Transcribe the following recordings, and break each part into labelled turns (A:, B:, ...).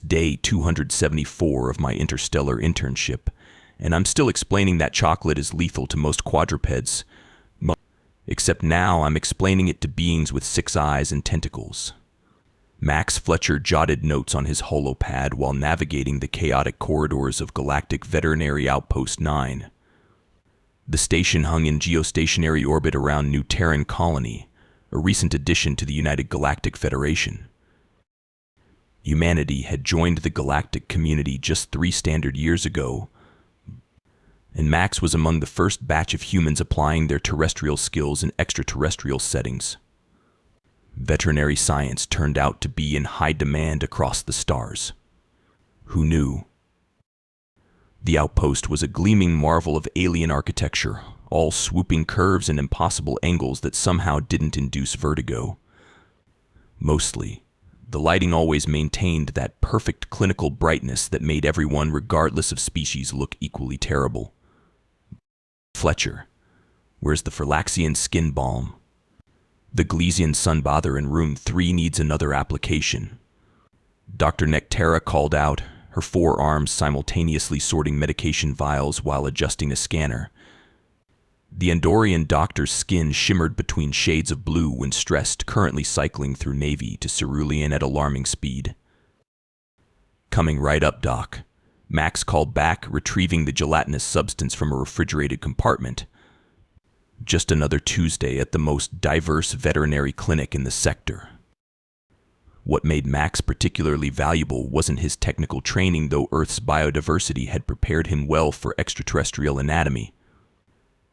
A: Day 274 of my interstellar internship, and I'm still explaining that chocolate is lethal to most quadrupeds, except now I'm explaining it to beings with 6 eyes and tentacles. Max Fletcher jotted notes on his holopad while navigating the chaotic corridors of Galactic Veterinary Outpost 9. The station hung in geostationary orbit around New Terran Colony, a recent addition to the United Galactic Federation. Humanity had joined the galactic community just 3 standard years ago, and Max was among the first batch of humans applying their terrestrial skills in extraterrestrial settings. Veterinary science turned out to be in high demand across the stars. Who knew? The outpost was a gleaming marvel of alien architecture, all swooping curves and impossible angles that somehow didn't induce vertigo. Mostly, the lighting always maintained that perfect clinical brightness that made everyone, regardless of species, look equally terrible. Fletcher, where's the Phylaxian skin balm? The Glesian sunbather in room 3 needs another application. Dr. Nectara called out, her forearms simultaneously sorting medication vials while adjusting a scanner. The Andorian doctor's skin shimmered between shades of blue when stressed, currently cycling through navy to cerulean at alarming speed. Coming right up, Doc. Max called back, retrieving the gelatinous substance from a refrigerated compartment. Just another Tuesday at the most diverse veterinary clinic in the sector. What made Max particularly valuable wasn't his technical training, though Earth's biodiversity had prepared him well for extraterrestrial anatomy.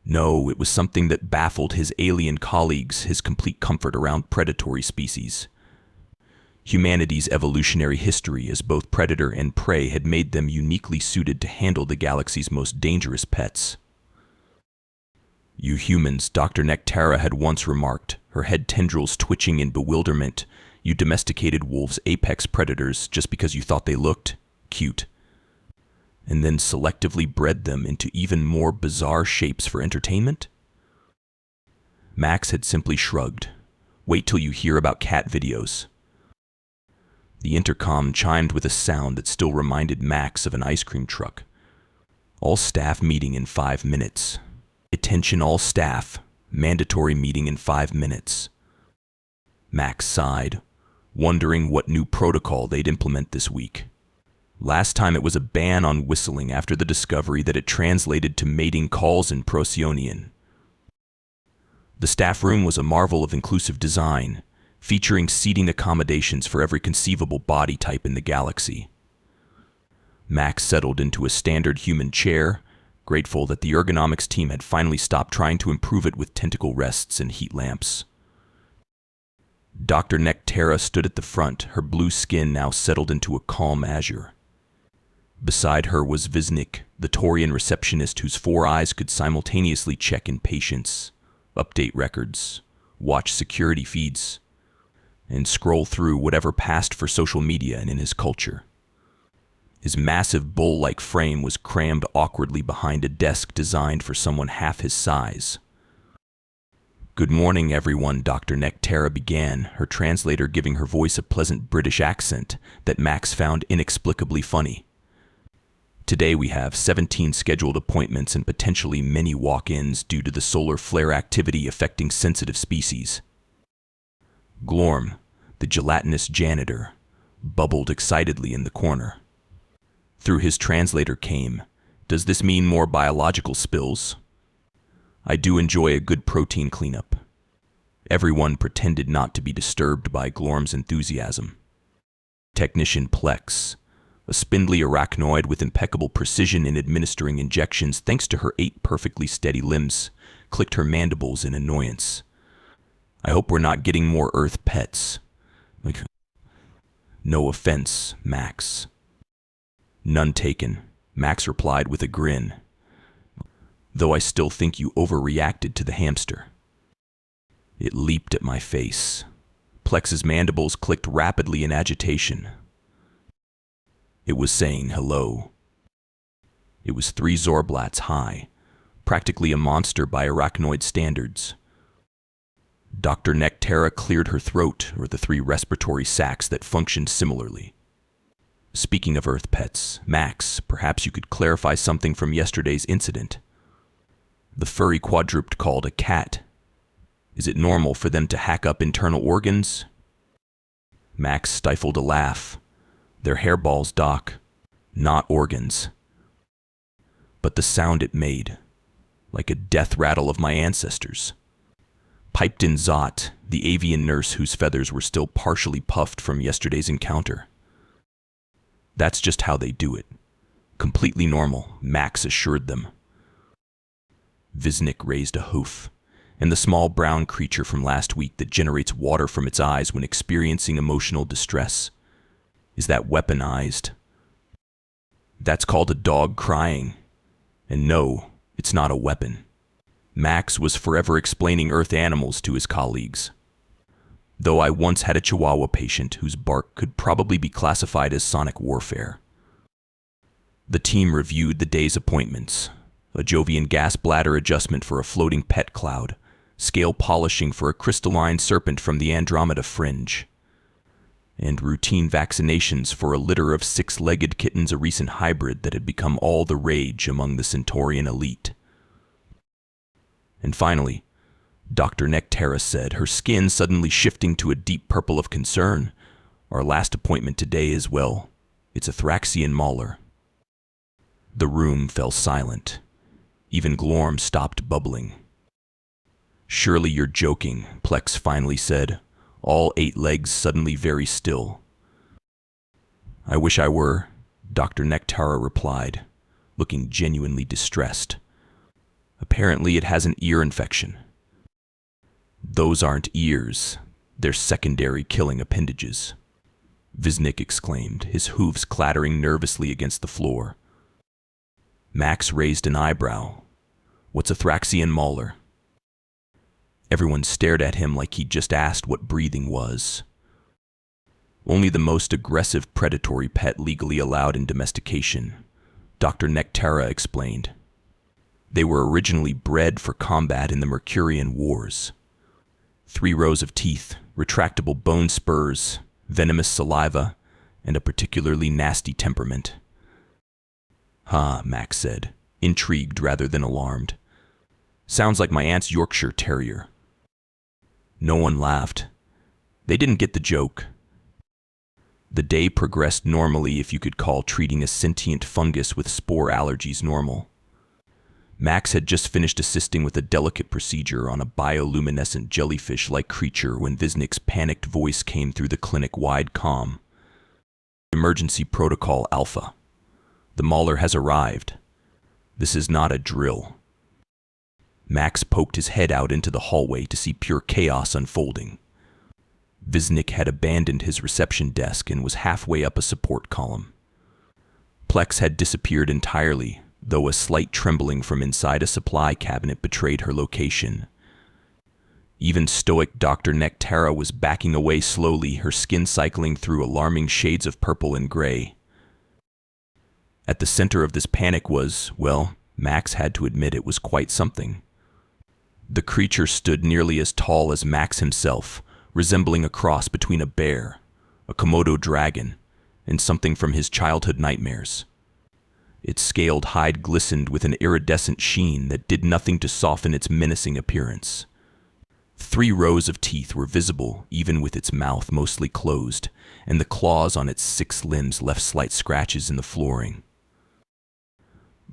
A: No, it was something that baffled his alien colleagues, his complete comfort around predatory species. Humanity's evolutionary history as both predator and prey had made them uniquely suited to handle the galaxy's most dangerous pets. You humans, Dr. Nectara had once remarked, her head tendrils twitching in bewilderment, you domesticated wolves' apex predators just because you thought they looked cute, and then selectively bred them into even more bizarre shapes for entertainment? Max had simply shrugged. Wait till you hear about cat videos. The intercom chimed with a sound that still reminded Max of an ice cream truck. All staff meeting in 5 minutes. Attention all staff. Mandatory meeting in 5 minutes. Max sighed, wondering what new protocol they'd implement this week. Last time it was a ban on whistling after the discovery that it translated to mating calls in Procyon. The staff room was a marvel of inclusive design, featuring seating accommodations for every conceivable body type in the galaxy. Max settled into a standard human chair, grateful that the ergonomics team had finally stopped trying to improve it with tentacle rests and heat lamps. Dr. Nectara stood at the front, her blue skin now settled into a calm azure. Beside her was Viznik, the Taurian receptionist whose 4 eyes could simultaneously check in patients, update records, watch security feeds, and scroll through whatever passed for social media and in his culture. His massive bull-like frame was crammed awkwardly behind a desk designed for someone half his size. Good morning, everyone, Dr. Nectara began, her translator giving her voice a pleasant British accent that Max found inexplicably funny. Today we have 17 scheduled appointments and potentially many walk-ins due to the solar flare activity affecting sensitive species. Glorm, the gelatinous janitor, bubbled excitedly in the corner. Through his translator came, "Does this mean more biological spills? I do enjoy a good protein cleanup." Everyone pretended not to be disturbed by Glorm's enthusiasm. Technician Plex, a spindly arachnoid with impeccable precision in administering injections thanks to her 8 perfectly steady limbs, clicked her mandibles in annoyance. I hope we're not getting more Earth pets. No offense, Max. None taken, Max replied with a grin. Though I still think you overreacted to the hamster. It leaped at my face. Plex's mandibles clicked rapidly in agitation. It was saying hello. It was 3 Zorblats high, practically a monster by arachnoid standards. Dr. Nectara cleared her throat, or the 3 respiratory sacs that functioned similarly. Speaking of Earth pets, Max, perhaps you could clarify something from yesterday's incident. The furry quadruped called a cat. Is it normal for them to hack up internal organs? Max stifled a laugh. They're hairballs, Doc, not organs. But the sound it made, like a death rattle of my ancestors. Piped in Zot, the avian nurse whose feathers were still partially puffed from yesterday's encounter. That's just how they do it. Completely normal, Max assured them. Viznik raised a hoof, and the small brown creature from last week that generates water from its eyes when experiencing emotional distress. Is that weaponized? That's called a dog crying. And no, it's not a weapon. Max was forever explaining Earth animals to his colleagues. Though I once had a Chihuahua patient whose bark could probably be classified as sonic warfare. The team reviewed the day's appointments. A Jovian gas bladder adjustment for a floating pet cloud, scale polishing for a crystalline serpent from the Andromeda Fringe, and routine vaccinations for a litter of six-legged kittens, a recent hybrid that had become all the rage among the Centaurian elite. And finally, Dr. Nectara said, her skin suddenly shifting to a deep purple of concern, our last appointment today is, well, it's a Thraxian mauler. The room fell silent. Even Glorm stopped bubbling. Surely you're joking, Plex finally said, all 8 legs suddenly very still. I wish I were, Dr. Nectara replied, looking genuinely distressed. Apparently it has an ear infection. Those aren't ears, they're secondary killing appendages, Viznik exclaimed, his hooves clattering nervously against the floor. Max raised an eyebrow. What's a Thraxian mauler? Everyone stared at him like he'd just asked what breathing was. Only the most aggressive predatory pet legally allowed in domestication, Dr. Nectara explained. They were originally bred for combat in the Mercurian Wars. 3 rows of teeth, retractable bone spurs, venomous saliva, and a particularly nasty temperament. Huh, Max said, intrigued rather than alarmed. Sounds like my aunt's Yorkshire Terrier. No one laughed. They didn't get the joke. The day progressed normally, if you could call treating a sentient fungus with spore allergies normal. Max had just finished assisting with a delicate procedure on a bioluminescent jellyfish-like creature when Viznik's panicked voice came through the clinic-wide comm. Emergency Protocol Alpha. The mauler has arrived. This is not a drill. Max poked his head out into the hallway to see pure chaos unfolding. Viznik had abandoned his reception desk and was halfway up a support column. Plex had disappeared entirely, though a slight trembling from inside a supply cabinet betrayed her location. Even stoic Dr. Nectara was backing away slowly, her skin cycling through alarming shades of purple and gray. At the center of this panic was, well, Max had to admit it was quite something. The creature stood nearly as tall as Max himself, resembling a cross between a bear, a Komodo dragon, and something from his childhood nightmares. Its scaled hide glistened with an iridescent sheen that did nothing to soften its menacing appearance. 3 rows of teeth were visible, even with its mouth mostly closed, and the claws on its 6 limbs left slight scratches in the flooring.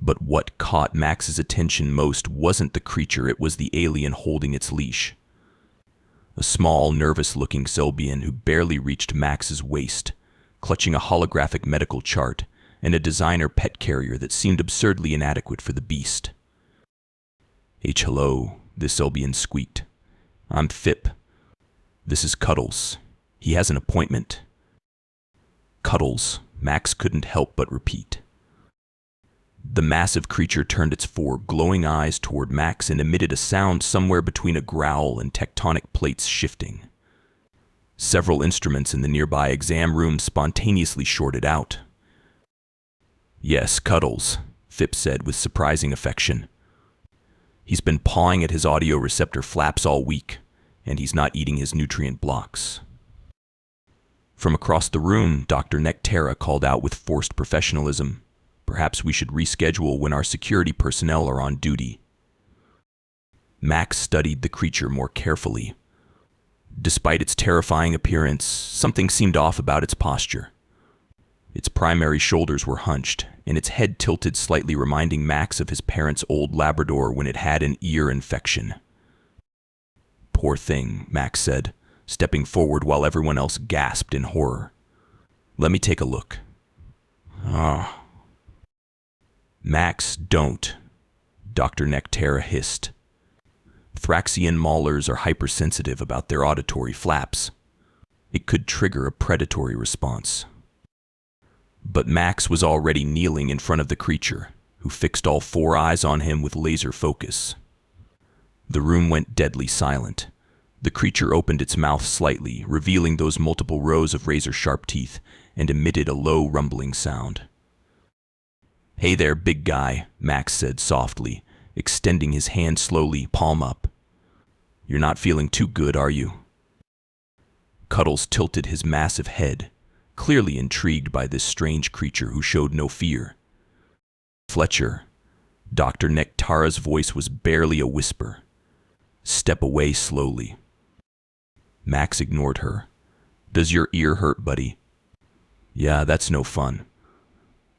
A: But what caught Max's attention most wasn't the creature, it was the alien holding its leash. A small, nervous-looking Selbian who barely reached Max's waist, clutching a holographic medical chart and a designer pet carrier that seemed absurdly inadequate for the beast. Hello, the Selbian squeaked. I'm Fip. This is Cuddles. He has an appointment. Cuddles, Max couldn't help but repeat. The massive creature turned its 4 glowing eyes toward Max and emitted a sound somewhere between a growl and tectonic plates shifting. Several instruments in the nearby exam room spontaneously shorted out. Yes, Cuddles, Fip said with surprising affection. He's been pawing at his audio receptor flaps all week, and he's not eating his nutrient blocks. From across the room, Dr. Nectera called out with forced professionalism. Perhaps we should reschedule when our security personnel are on duty. Max studied the creature more carefully. Despite its terrifying appearance, something seemed off about its posture. Its primary shoulders were hunched, and its head tilted slightly, reminding Max of his parents' old Labrador when it had an ear infection. "Poor thing," Max said, stepping forward while everyone else gasped in horror. "Let me take a look." "Ah." "Max, don't," Dr. Nectera hissed. Thraxian maulers are hypersensitive about their auditory flaps. It could trigger a predatory response. But Max was already kneeling in front of the creature, who fixed all four eyes on him with laser focus. The room went deadly silent. The creature opened its mouth slightly, revealing those multiple rows of razor-sharp teeth, and emitted a low rumbling sound. "Hey there, big guy," Max said softly, extending his hand slowly, palm up. "You're not feeling too good, are you?" Cuddles tilted his massive head, clearly intrigued by this strange creature who showed no fear. "Fletcher," Dr. Nectara's voice was barely a whisper. "Step away slowly." Max ignored her. "Does your ear hurt, buddy?" "Yeah, that's no fun.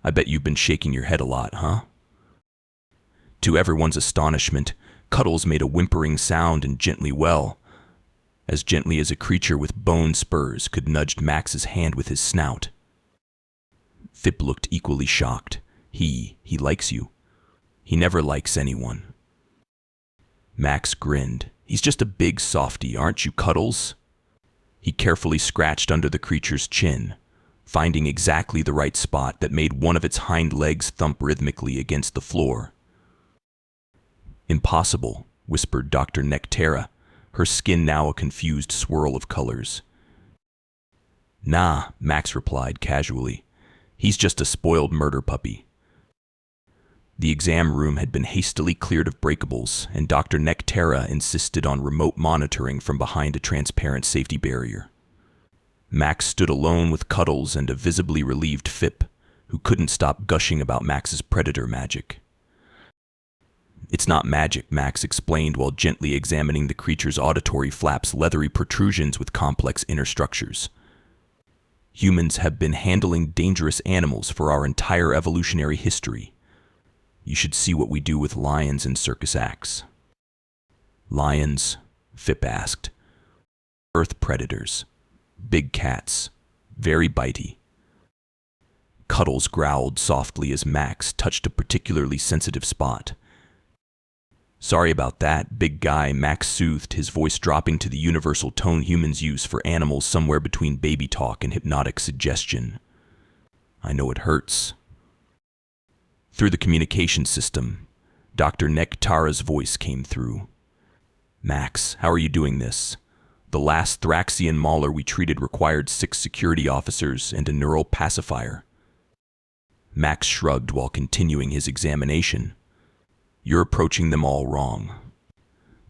A: I bet you've been shaking your head a lot, huh?" To everyone's astonishment, Cuddles made a whimpering sound and as gently as a creature with bone spurs could nudge Max's hand with his snout. Fip looked equally shocked. He likes you. He never likes anyone." Max grinned. "He's just a big softy, aren't you, Cuddles?" He carefully scratched under the creature's chin, finding exactly the right spot that made one of its hind legs thump rhythmically against the floor. "Impossible," whispered Dr. Nectera, her skin now a confused swirl of colors. "Nah," Max replied casually. "He's just a spoiled murder puppy." The exam room had been hastily cleared of breakables, and Dr. Nectera insisted on remote monitoring from behind a transparent safety barrier. Max stood alone with Cuddles and a visibly relieved Fip, who couldn't stop gushing about Max's predator magic. "It's not magic," Max explained while gently examining the creature's auditory flaps, leathery protrusions with complex inner structures. "Humans have been handling dangerous animals for our entire evolutionary history. You should see what we do with lions in circus acts." "Lions?" Fip asked. "Earth predators. Big cats. Very bitey." Cuddles growled softly as Max touched a particularly sensitive spot. "Sorry about that, big guy," Max soothed, his voice dropping to the universal tone humans use for animals somewhere between baby talk and hypnotic suggestion. "I know it hurts." Through the communication system, Dr. Nectara's voice came through. "Max, how are you doing this? The last Thraxian mauler we treated required 6 security officers and a neural pacifier." Max shrugged while continuing his examination. "You're approaching them all wrong.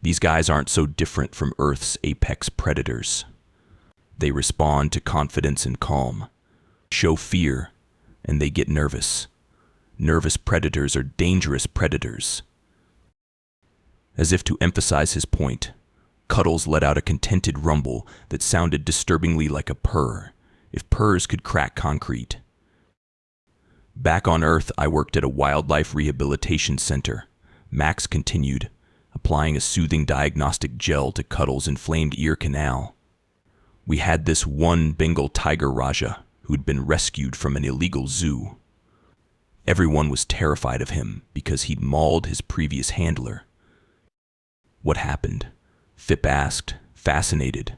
A: These guys aren't so different from Earth's apex predators. They respond to confidence and calm, show fear, and they get nervous. Nervous predators are dangerous predators." As if to emphasize his point, Cuddles let out a contented rumble that sounded disturbingly like a purr, if purrs could crack concrete. "Back on Earth, I worked at a wildlife rehabilitation center," Max continued, applying a soothing diagnostic gel to Cuddles' inflamed ear canal. "We had this one Bengal tiger Raja who'd been rescued from an illegal zoo. Everyone was terrified of him because he'd mauled his previous handler." "What happened?" Fip asked, fascinated.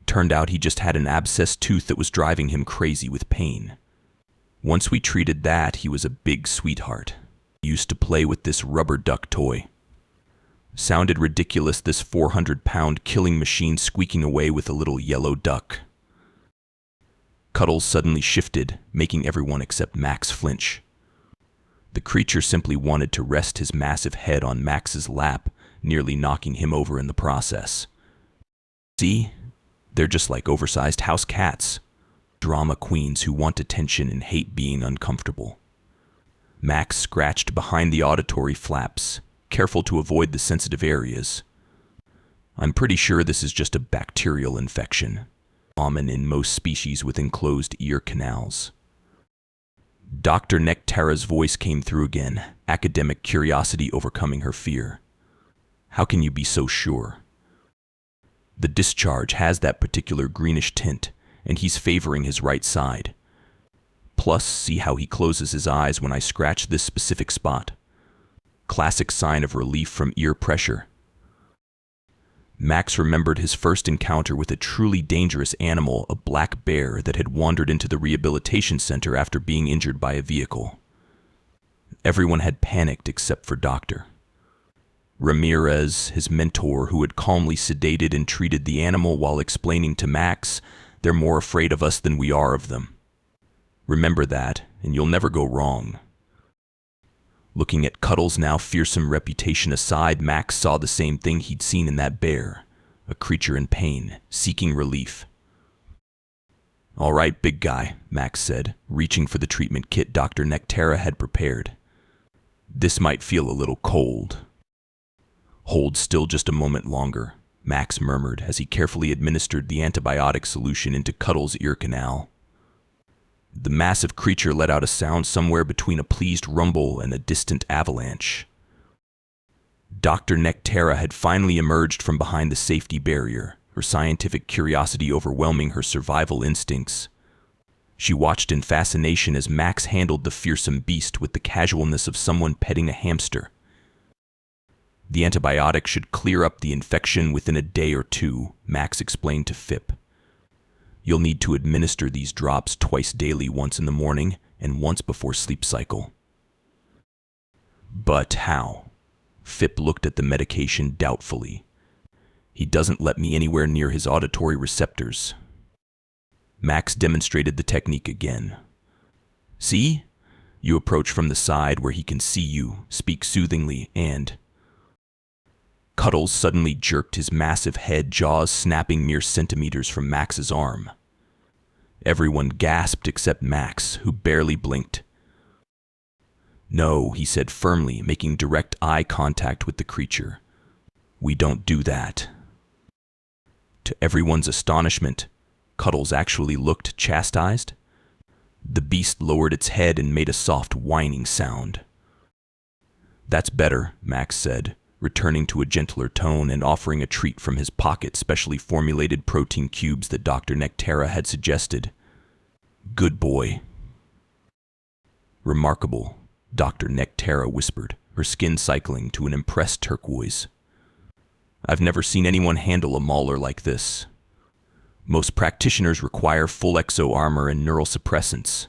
A: "Turned out he just had an abscessed tooth that was driving him crazy with pain. Once we treated that, he was a big sweetheart. He used to play with this rubber duck toy. Sounded ridiculous, this 400-pound killing machine squeaking away with a little yellow duck." Cuddles suddenly shifted, making everyone except Max flinch. The creature simply wanted to rest his massive head on Max's lap, nearly knocking him over in the process. "See?" They're just like oversized house cats. Drama queens who want attention and hate being uncomfortable. Max scratched behind the auditory flaps, careful to avoid the sensitive areas. I'm pretty sure this is just a bacterial infection, common in most species with enclosed ear canals. Dr. Nectara's voice came through again, academic curiosity overcoming her fear. How can you be so sure? The discharge has that particular greenish tint, and he's favoring his right side. Plus, see how he closes his eyes when I scratch this specific spot. Classic sign of relief from ear pressure. Max remembered his first encounter with a truly dangerous animal, a black bear that had wandered into the rehabilitation center after being injured by a vehicle. Everyone had panicked except for Doctor Ramirez, his mentor, who had calmly sedated and treated the animal while explaining to Max, "They're more afraid of us than we are of them. Remember that, and you'll never go wrong." Looking at Cuddle's now fearsome reputation aside, Max saw the same thing he'd seen in that bear, a creature in pain, seeking relief. "All right, big guy," Max said, reaching for the treatment kit Dr. Nectara had prepared. "This might feel a little cold." "Hold still just a moment longer," Max murmured as he carefully administered the antibiotic solution into Cuddle's ear canal. The massive creature let out a sound somewhere between a pleased rumble and a distant avalanche. Dr. Nectara had finally emerged from behind the safety barrier, her scientific curiosity overwhelming her survival instincts. She watched in fascination as Max handled the fearsome beast with the casualness of someone petting a hamster. The antibiotic should clear up the infection within a day or two, Max explained to Phipp. "You'll need to administer these drops twice daily, once in the morning and once before sleep cycle." "But how?" Phipp looked at the medication doubtfully. "He doesn't let me anywhere near his auditory receptors." Max demonstrated the technique again. "See? You approach from the side where he can see you, speak soothingly, and..." Cuddles suddenly jerked his massive head, jaws snapping mere centimeters from Max's arm. Everyone gasped except Max, who barely blinked. "No," he said firmly, making direct eye contact with the creature. "We don't do that." To everyone's astonishment, Cuddles actually looked chastised. The beast lowered its head and made a soft whining sound. "That's better," Max said, returning to a gentler tone and offering a treat from his pocket, specially formulated protein cubes that Dr. Nectara had suggested. "Good boy." "Remarkable," Dr. Nectara whispered, her skin cycling to an impressed turquoise. "I've never seen anyone handle a mauler like this. Most practitioners require full exo armor and neural suppressants."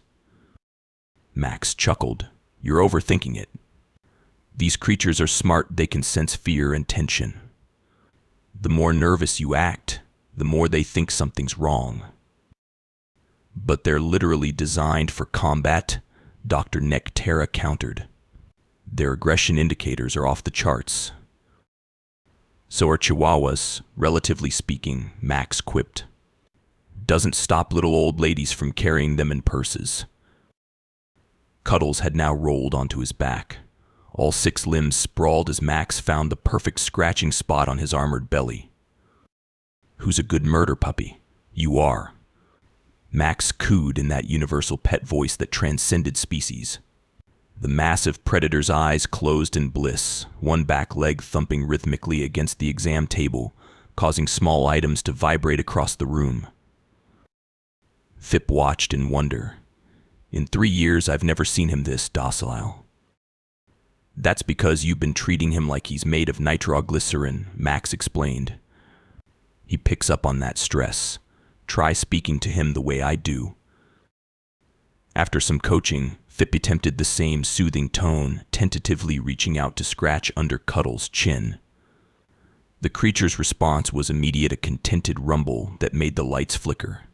A: Max chuckled. "You're overthinking it. These creatures are smart, they can sense fear and tension. The more nervous you act, the more they think something's wrong. But they're literally designed for combat," Dr. Nectara countered. "Their aggression indicators are off the charts." "So are Chihuahuas, relatively speaking," Max quipped. "Doesn't stop little old ladies from carrying them in purses." Cuddles had now rolled onto his back. All 6 limbs sprawled as Max found the perfect scratching spot on his armored belly. "Who's a good murder puppy?" "You are." Max cooed in that universal pet voice that transcended species. The massive predator's eyes closed in bliss, one back leg thumping rhythmically against the exam table, causing small items to vibrate across the room. Phipp watched in wonder. "In 3 years, I've never seen him this docile." "That's because you've been treating him like he's made of nitroglycerin," Max explained. "He picks up on that stress. Try speaking to him the way I do." After some coaching, Phipp attempted the same soothing tone, tentatively reaching out to scratch under Cuddle's chin. The creature's response was immediate, a contented rumble that made the lights flicker.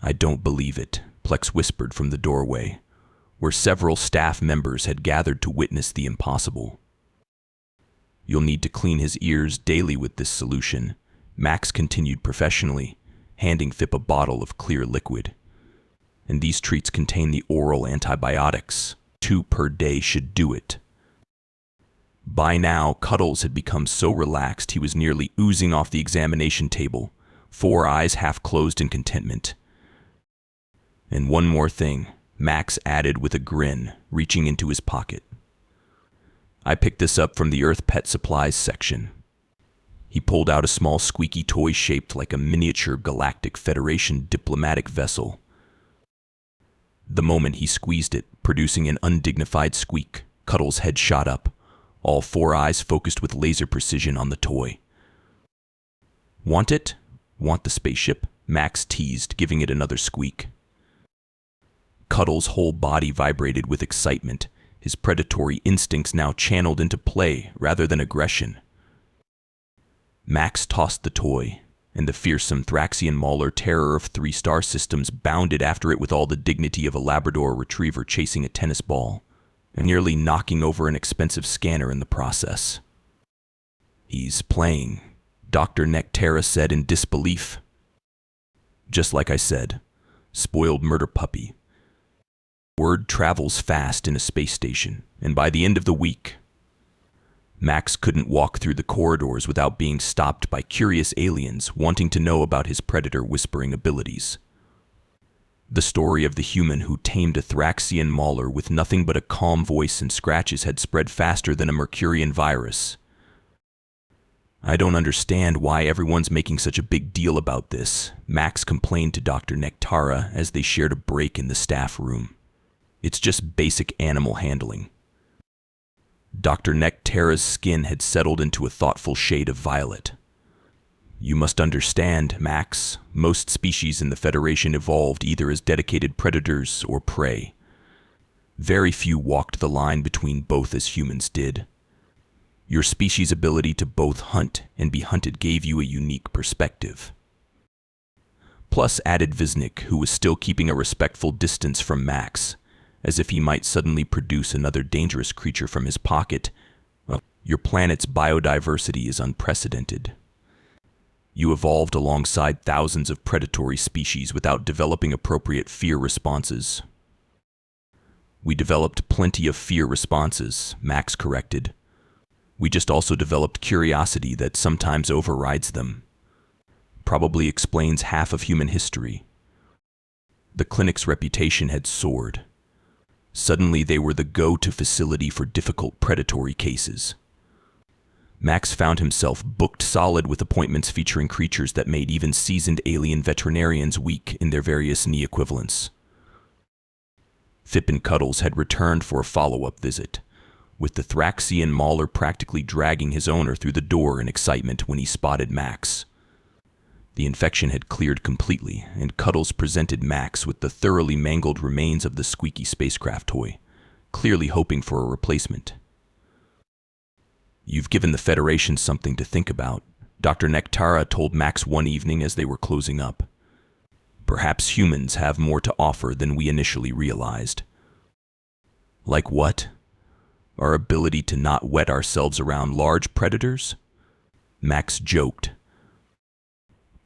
A: "I don't believe it," Plex whispered from the doorway, where several staff members had gathered to witness the impossible. "You'll need to clean his ears daily with this solution. Max continued professionally, handing Fip a bottle of clear liquid. And these treats contain the oral antibiotics. 2 per day should do it. By now, Cuddles had become so relaxed he was nearly oozing off the examination table, 4 eyes half closed in contentment. And one more thing, Max added with a grin, reaching into his pocket. I picked this up from the Earth Pet Supplies section. He pulled out a small squeaky toy shaped like a miniature Galactic Federation diplomatic vessel. The moment he squeezed it, producing an undignified squeak, Cuddles' head shot up, all 4 eyes focused with laser precision on the toy. Want it? Want the spaceship? Max teased, giving it another squeak. Cuddles' whole body vibrated with excitement, his predatory instincts now channeled into play rather than aggression. Max tossed the toy, and the fearsome Thraxian Mauler terror of 3-star systems bounded after it with all the dignity of a Labrador retriever chasing a tennis ball, and nearly knocking over an expensive scanner in the process. He's playing, Dr. Nectara said in disbelief. Just like I said, spoiled murder puppy. Word travels fast in a space station, and by the end of the week, Max couldn't walk through the corridors without being stopped by curious aliens wanting to know about his predator whispering abilities. The story of the human who tamed a Thraxian Mauler with nothing but a calm voice and scratches had spread faster than a Mercurian virus. I don't understand why everyone's making such a big deal about this, Max complained to Dr. Nectara as they shared a break in the staff room. It's just basic animal handling. Dr. Nectara's skin had settled into a thoughtful shade of violet. You must understand, Max, most species in the Federation evolved either as dedicated predators or prey. Very few walked the line between both as humans did. Your species' ability to both hunt and be hunted gave you a unique perspective. Plus, added Visnik, who was still keeping a respectful distance from Max, as if he might suddenly produce another dangerous creature from his pocket. Well, your planet's biodiversity is unprecedented. You evolved alongside thousands of predatory species without developing appropriate fear responses. We developed plenty of fear responses, Max corrected. We just also developed curiosity that sometimes overrides them. Probably explains half of human history. The clinic's reputation had soared. Suddenly they were the go-to facility for difficult predatory cases. Max found himself booked solid with appointments featuring creatures that made even seasoned alien veterinarians weak in their various knee equivalents. Fip and Cuddles had returned for a follow-up visit, with the Thraxian Mauler practically dragging his owner through the door in excitement when he spotted Max. The infection had cleared completely, and Cuddles presented Max with the thoroughly mangled remains of the squeaky spacecraft toy, clearly hoping for a replacement. You've given the Federation something to think about, Dr. Nectara told Max one evening as they were closing up. Perhaps humans have more to offer than we initially realized. Like what? Our ability to not wet ourselves around large predators? Max joked.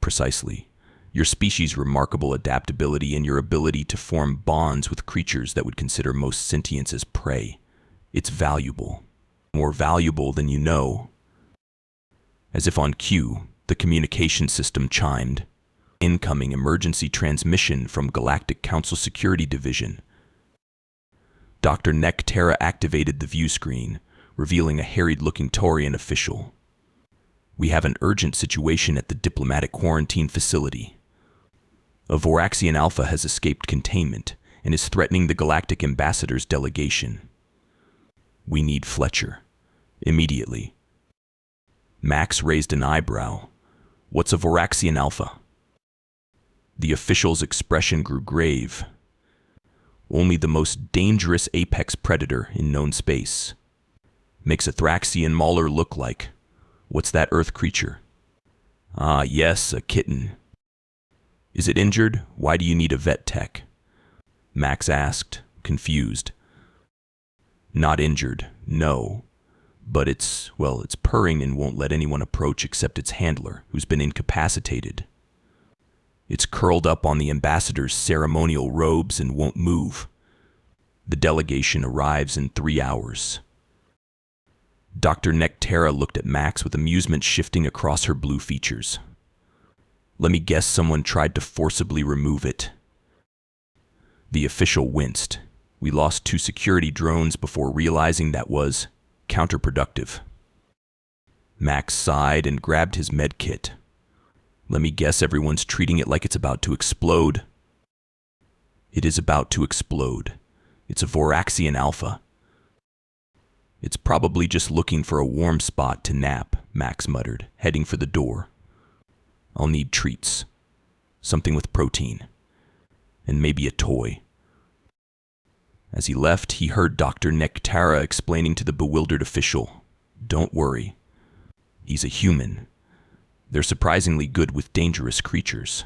A: Precisely. Your species' remarkable adaptability and your ability to form bonds with creatures that would consider most sentience as prey. It's valuable. More valuable than you know. As if on cue, the communication system chimed. Incoming emergency transmission from Galactic Council Security Division. Dr. Nectara activated the view screen, revealing a harried-looking Taurian official. We have an urgent situation at the diplomatic quarantine facility. A Voraxian Alpha has escaped containment and is threatening the Galactic Ambassador's delegation. We need Fletcher. Immediately. Max raised an eyebrow. What's a Voraxian Alpha? The official's expression grew grave. Only the most dangerous apex predator in known space. Makes a Thraxian Mauler look like. What's that Earth creature? Ah, yes, a kitten. Is it injured? Why do you need a vet tech? Max asked, confused. Not injured, no. But it's purring and won't let anyone approach except its handler, who's been incapacitated. It's curled up on the ambassador's ceremonial robes and won't move. The delegation arrives in 3 hours. Dr. Nectara looked at Max with amusement shifting across her blue features. Let me guess someone tried to forcibly remove it. The official winced. We lost 2 security drones before realizing that was counterproductive. Max sighed and grabbed his med kit. Let me guess everyone's treating it like it's about to explode. It is about to explode. It's a Voraxian Alpha. It's probably just looking for a warm spot to nap, Max muttered, heading for the door. I'll need treats. Something with protein. And maybe a toy. As he left, he heard Dr. Nectara explaining to the bewildered official, "Don't worry. He's a human. They're surprisingly good with dangerous creatures."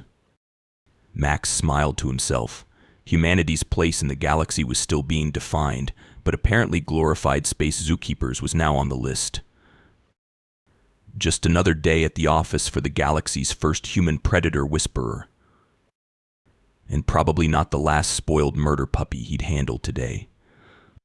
A: Max smiled to himself. Humanity's place in the galaxy was still being defined, but apparently glorified space zookeepers was now on the list. Just another day at the office for the galaxy's first human predator whisperer. And probably not the last spoiled murder puppy he'd handle today.